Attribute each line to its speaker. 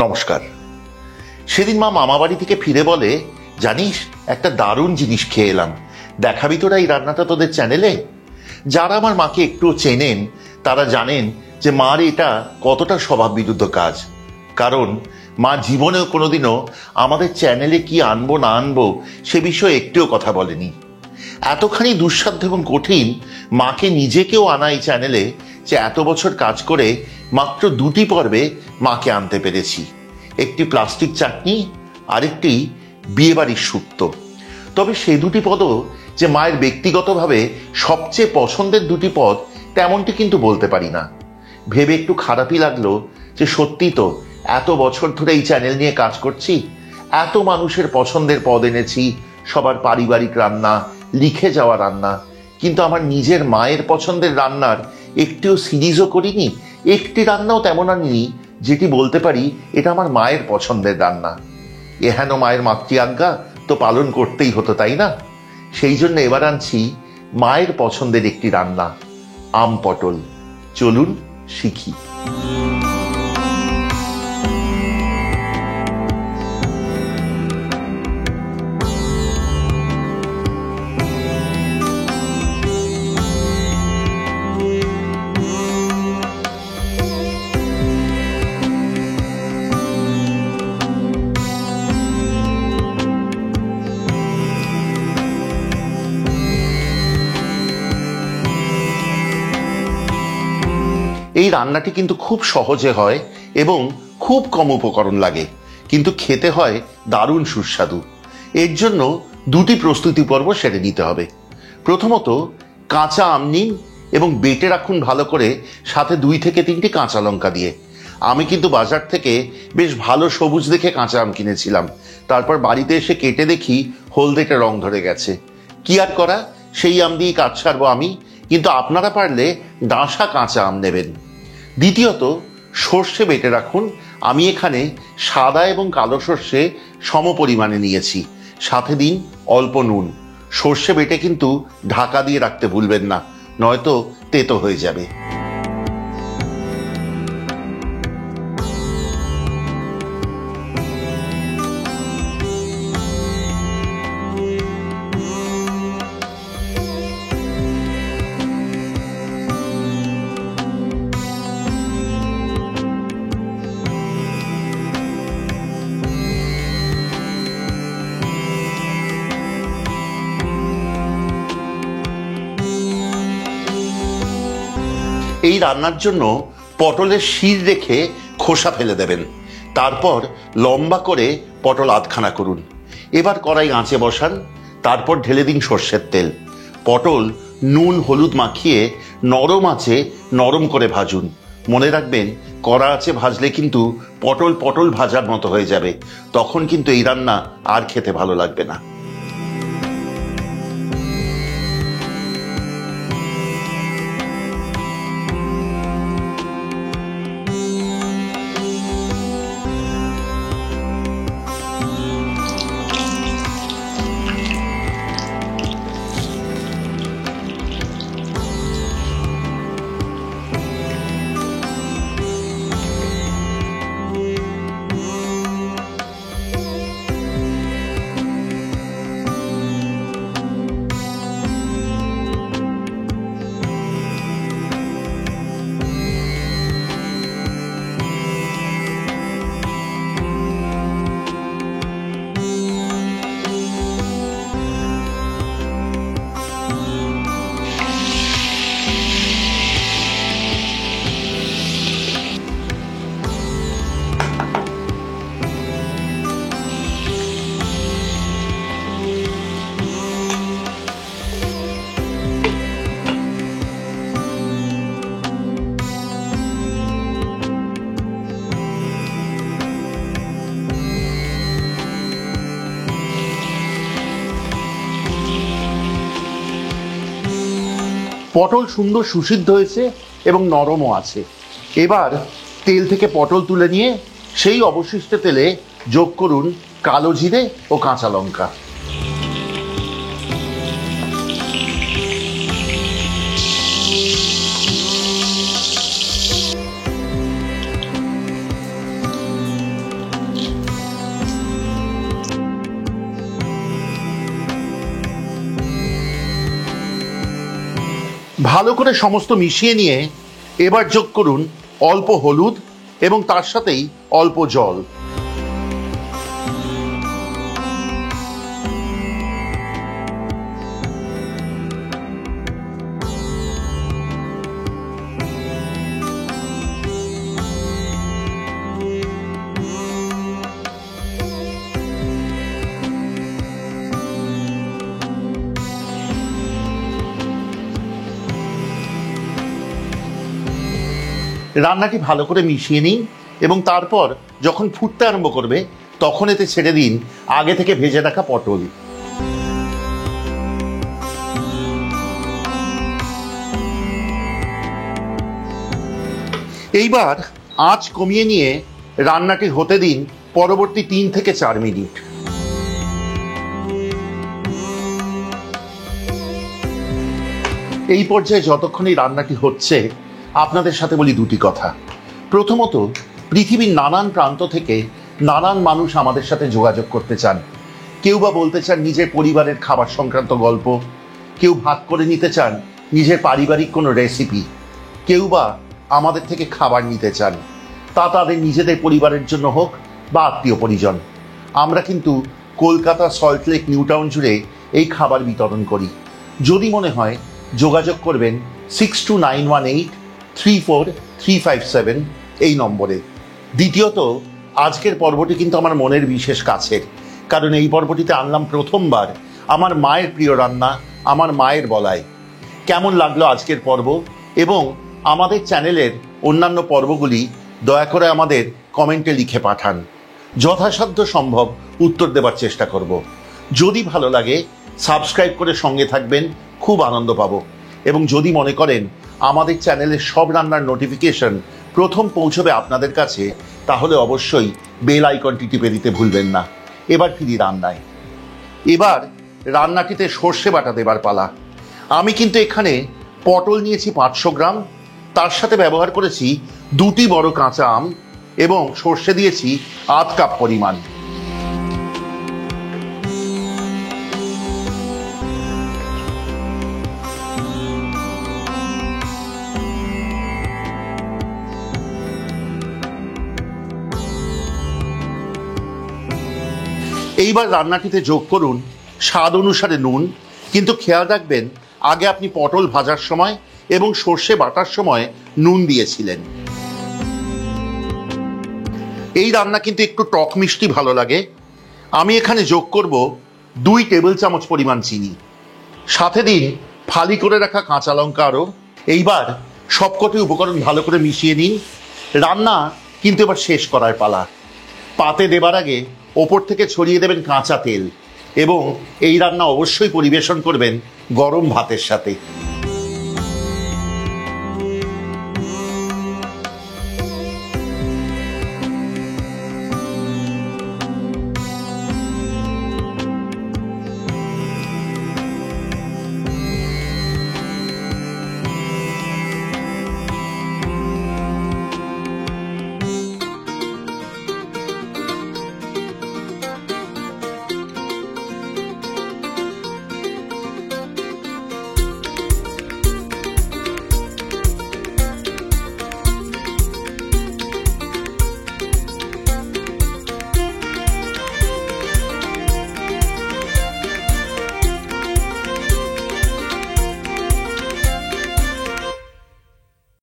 Speaker 1: নমস্কার। সেদিন মা মামাবাড়ি থেকে ফিরে বলে, জানিস একটা দারুণ জিনিস খেয়ে এলাম, দেখাবি তোরা এই রান্নাটা তোদের চ্যানেলে? যারা আমার মাকে একটু চেনেন তারা জানেন যে মার এটা কতটা স্বভাব বিরুদ্ধ কাজ। কারণ মা জীবনেও কোনোদিনও আমাদের চ্যানেলে কি আনবো না আনবো সে বিষয়ে একটিও কথা বলেনি। এতখানি দুঃসাধ্য এবং কঠিন মাকে নিজেকেও আনা এই চ্যানেলে যে এত বছর কাজ করে মাত্র 2টি পর্বে মাকে আনতে পেরেছি, একটি প্লাস্টিক চাটনি, আরেকটি বিয়েবাড়ির সুক্ত। তবে সেই 2টি পদও যে মায়ের ব্যক্তিগতভাবে সবচেয়ে পছন্দের 2টি পদ তেমনটি কিন্তু বলতে পারি না। ভেবে একটু খারাপই লাগলো যে সত্যি তো এত বছর ধরে এই চ্যানেল নিয়ে কাজ করছি, এত মানুষের পছন্দের পদ এনেছি, সবার পারিবারিক রান্না, লিখে যাওয়া রান্না, কিন্তু আমার নিজের মায়ের পছন্দের রান্নার একটিও সিরিজও করিনি, একটি রান্নাও তেমন আনিনি যেটি বলতে পারি এটা আমার মায়ের পছন্দের রান্না। এহেন মায়ের মাতৃ আজ্ঞা তো পালন করতেই হতো, তাই না? সেই জন্য এবার আনছি মায়ের পছন্দের একটি রান্না, আম পটল। চলুন শিখি। এই রান্নাটি কিন্তু খুব সহজে হয় এবং খুব কম উপকরণ লাগে, কিন্তু খেতে হয় দারুণ সুস্বাদু। এর জন্য 2টি প্রস্তুতি পর্ব সেরে নিতে হবে। প্রথমত কাঁচা আম নিন এবং বেটে রাখুন ভালো করে, সাথে 2 থেকে 3টি কাঁচা লঙ্কা দিয়ে। আমি কিন্তু বাজার থেকে বেশ ভালো সবুজ দেখে কাঁচা আম কিনেছিলাম, তারপর বাড়িতে এসে কেটে দেখি হলদেটে রং ধরে গেছে। কি আর করা, সেই আম দিয়েই কাজ সারবো আমি, কিন্তু আপনারা পারলে ডাঁসা কাঁচা আম নেবেন। দ্বিতীয়ত সর্ষে বেটে রাখুন। আমি এখানে সাদা এবং কালো সর্ষে সম পরিমাণে নিয়েছি, সাথে দিন অল্প নুন। সর্ষে বেটে কিন্তু ঢাকা দিয়ে রাখতে ভুলবেন না, নয়তো তেতো হয়ে যাবে। এই রান্নার জন্য পটলের শির রেখে খোসা ফেলে দেবেন, তারপর লম্বা করে পটল আধখানা করুন। এবার কড়াই আঁচে বসান, তারপর ঢেলে দিন সর্ষের তেল। পটল নুন হলুদ মাখিয়ে নরম আঁচে নরম করে ভাজুন। মনে রাখবেন, কড়া আঁচে ভাজলে কিন্তু পটল পটল ভাজার মতো হয়ে যাবে, তখন কিন্তু এই রান্না আর খেতে ভালো লাগবে না। পটল সুন্দর সুসিদ্ধ হয়েছে এবং নরমও আছে। এবার তেল থেকে পটল তুলে নিয়ে সেই অবশিষ্ট তেলে যোগ করুন কালো জিরে ও কাঁচা লঙ্কা। ভালো করে সমস্ত মিশিয়ে নিয়ে এবার যোগ করুন অল্প হলুদ এবং তার সাথেই অল্প জল। রান্নাটি ভালো করে মিশিয়ে নিন এবং তারপর যখন ফুটতে আরম্ভ করবে তখন এতে ছেড়ে দিন আগে থেকে ভেজে রাখা পটল। এইবার আঁচ কমিয়ে নিয়ে রান্নাটি হতে দিন পরবর্তী 3 থেকে 4 মিনিট। এই পর্যায়ে যতক্ষণই রান্নাটি হচ্ছে আপনাদের সাথে বলি দুটি কথা। প্রথমত, পৃথিবীর নানান প্রান্ত থেকে নানান মানুষ আমাদের সাথে যোগাযোগ করতে চান। কেউ বা বলতে চান নিজের পরিবারের খাবার সংক্রান্ত গল্প, কেউ ভাগ করে নিতে চান নিজের পারিবারিক কোনো রেসিপি, কেউ বা আমাদের থেকে খাবার নিতে চান, তা তাদের নিজেদের পরিবারের জন্য হোক বা আত্মীয় পরিজন। আমরা কিন্তু কলকাতা, সল্টলেক, নিউ টাউন জুড়ে এই খাবার বিতরণ করি। যদি মনে হয় যোগাযোগ করবেন 6291834357 এই নম্বরে। দ্বিতীয়ত, আজকের পর্বটি কিন্তু আমার মনের বিশেষ কাছের, কারণ এই পর্বটিতে আনলাম প্রথমবার আমার মায়ের প্রিয় রান্না, আমার মায়ের বলায়। কেমন লাগলো আজকের পর্ব এবং আমাদের চ্যানেলের অন্যান্য পর্বগুলি দয়া করে আমাদের কমেন্টে লিখে পাঠান। যথাসাধ্য সম্ভব উত্তর দেবার চেষ্টা করব। যদি ভালো লাগে সাবস্ক্রাইব করে সঙ্গে থাকবেন, খুব আনন্দ পাবো। এবং যদি মনে করেন আমাদের চ্যানেলের সব রান্নার নোটিফিকেশন প্রথম পৌঁছবে আপনাদের কাছে, তাহলে অবশ্যই বেল আইকনটি টিপে দিতে ভুলবেন না। এবার ফিরি রান্নায়। এবার রান্নাটিতে সর্ষে বাটা দেবার পালা। আমি কিন্তু এখানে পটল নিয়েছি 500 গ্রাম, তার সাথে ব্যবহার করেছি 2টি বড় কাঁচা আম এবং সর্ষে দিয়েছি আধ কাপ পরিমাণ। এইবার রান্নাটিতে যোগ করুন স্বাদ অনুসারে নুন, কিন্তু খেয়াল রাখবেন আগে আপনি পটল ভাজার সময় এবং সর্ষে বাটার সময় নুন দিয়েছিলেন। এই রান্না কিন্তু একটু টক মিষ্টি ভালো লাগে। আমি এখানে যোগ করব 2 টেবিল চামচ পরিমাণ চিনি, সাথে দিন ফালি করে রাখা কাঁচা লঙ্কা আরও। এইবার সবকটি উপকরণ ভালো করে মিশিয়ে নিন। রান্না কিন্তু এবার শেষ করার পালা। পাতে দেবার আগে ওপর থেকে ছড়িয়ে দেবেন কাঁচা তেল এবং এই রান্না অবশ্যই পরিবেশন করবেন গরম ভাতের সাথে।